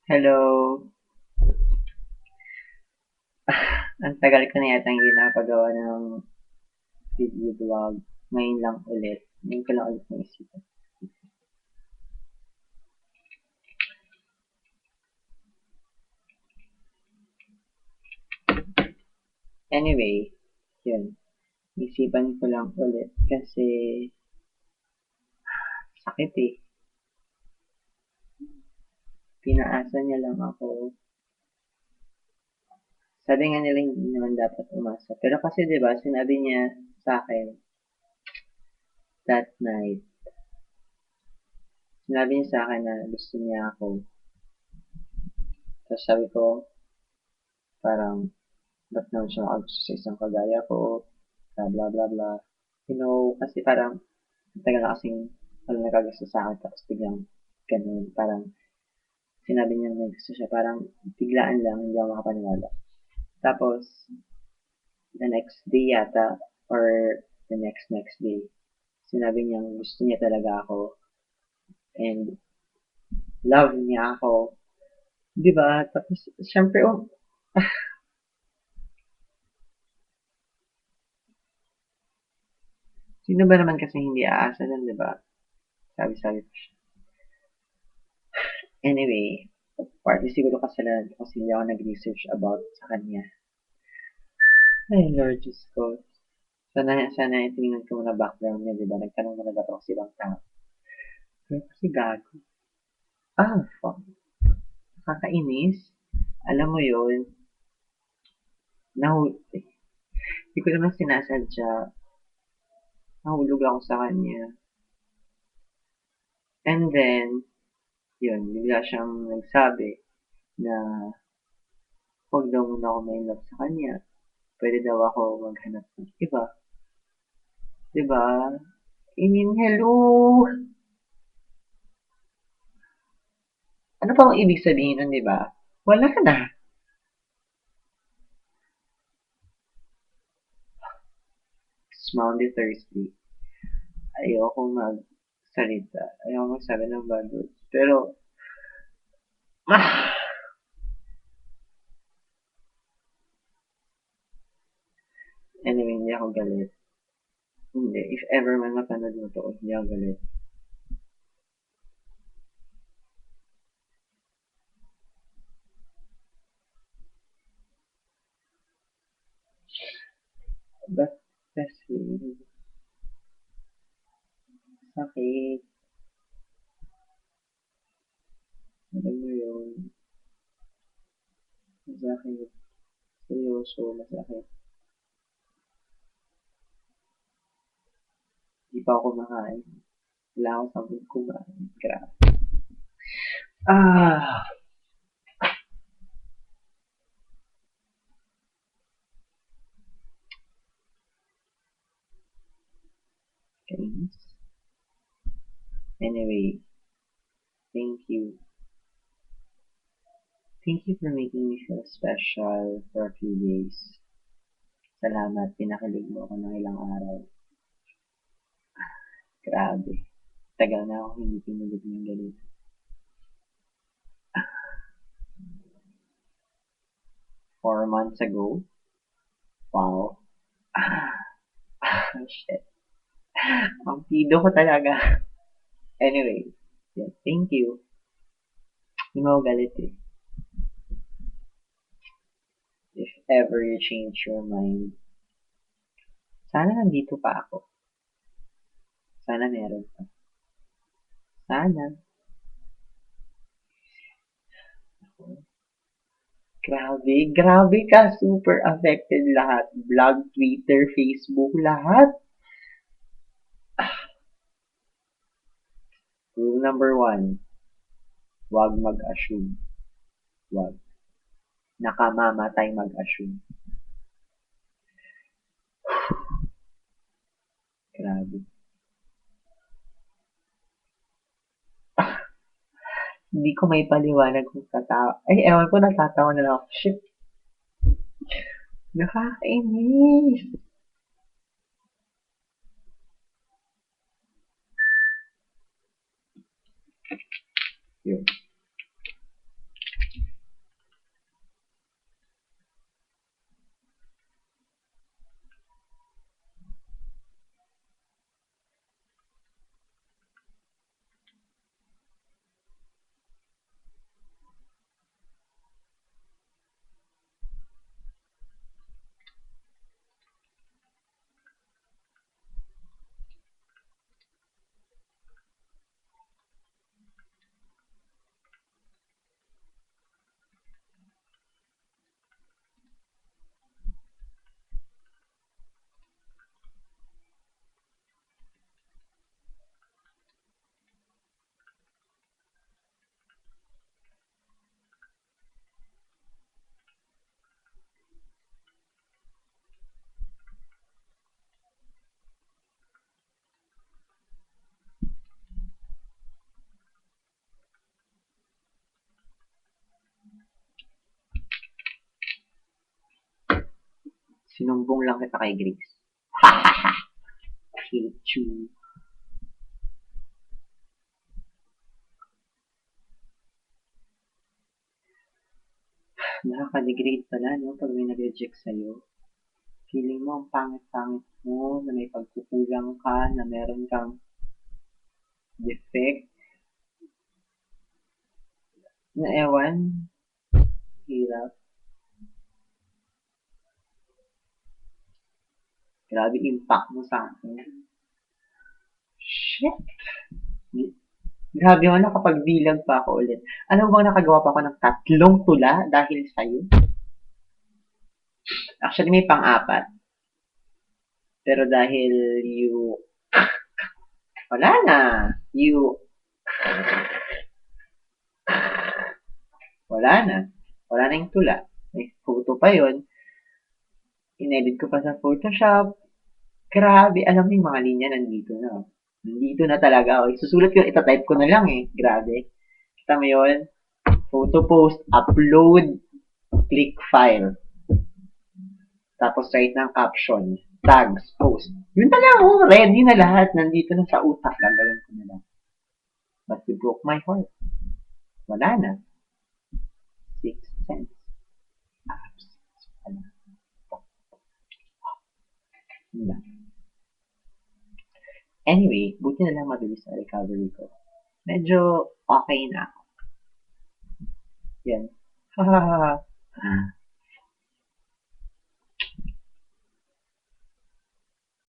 Hello. Ang tagal ko na yata hindi nakapagawa ng video vlog. Ngayon lang ulit. Ngayon ko lang ulit naisipan. Anyway, yun. Isipan ko lang ulit kasi sakit eh. Pinaasa niya lang ako. Sabi nga nila hindi naman dapat umasa. Pero kasi 'di ba sinabi niya sa akin that night. Sinabi niya sa akin na gusto niya ako. Tapos sabi ko, parang, ba't naman siya makagusto sa isang kagaya ko? Bla bla bla bla. You know, kasi parang tagal na kasing walang nagkagusto sa akin tapos biglang ganun. Parang sinabi niya may gusto siya. Parang biglaan lang, hindi ako makapaniwala. Tapos, the next day yata, or the next day, sinabi niya gusto niya talaga ako and love niya ako. Di ba? Tapos, syempre, oh, sino ba naman kasi hindi aasa nun, di ba? Sabi-sabi ko siya. Anyway, partly siguro kasalanan ko kasi hindi ako nag-research about sa kanya. Ay, Lord Diyos ko. Sana itingnan ko muna background niya, di ba? Nagtanong muna dapat ako sa ibang tao. Pero kasi gago. Fuck. Nakakainis. Alam mo yun, nahul... Hindi ko naman sinasadya. Nahulog ako sa kanya. And then, yun, bigla siyang nagsabi na huwag daw muna ako may love sa kanya. Pwede daw ako maghanap ng iba. Diba? I mean, hello! Ano pa ang ibig sabihin nun, diba? Wala na. It's Monday, Thursday. Ayoko magsalita. Ayoko magsabi ng bad words. Pero, ah! Anyway, hindi ako galit. Hindi. If ever man mapanood mo to, hindi ako galit. But, kasi, sakit. Alam mo yun. Masakit. Seryoso, masakit. Di pa ako kumakain. Wala ako sa mood kumain. Grabe. Ah! Kainis. Anyway, thank you. Thank you for making me feel special for a few days. Salamat, pinakilig mo ako ng ilang araw. Grabe. Tagal na ako hindi pinulog ng ganito. 4 months ago? Wow. Shit. Ang pido ko talaga. Anyway, yeah, thank you. Hindi mo ako galit eh. If ever you change your mind, sana nandito pa ako. Sana meron pa. Sana. Grabe, grabe ka. Super affected lahat. Blog, Twitter, Facebook, lahat. Rule number one, huwag mag-assume. Huwag. Nakamamatay mag-assume. Grabe. Hindi ko may paliwanag kung tatawa. Ay, ewan ko, natatawa na lang ako. Shit. Nakakainis. Yun. Sinumbong lang kita kay Grace. Ha ha ha! Hate you. Nakaka-degrade pala, no? Pag may nag-reject sa'yo. Feeling mo ang pangit-pangit mo, na may pagkukulang ka, na meron kang defect, na ewan, hirap. Grabe impact mo sa akin. Shit! Grabe mo, nakapagbilang pa ako ulit. Alam mo bang nakagawa pa ako ng 3 tula dahil sa'yo? Actually, may pang-4. Pero dahil wala na. Wala na. Wala na yung tula. May photo pa yon. Inedit ko pa sa Photoshop. Grabe, alam mo yung mga linya nandito na. Nandito na talaga. Okay, susulat ko, itatype ko na lang eh. Grabe. Kita mo yun? Photo post, upload, click file. Tapos write ng caption, tags, post. Yun na lang, oh, ready na lahat. Nandito na sa utak. Gagawin ko na lang. But you broke my heart. Wala na. 6 cents. Wala. Wala. Anyway, buti na lang mabilis ang recovery ko. Medyo okay na ako. Yan.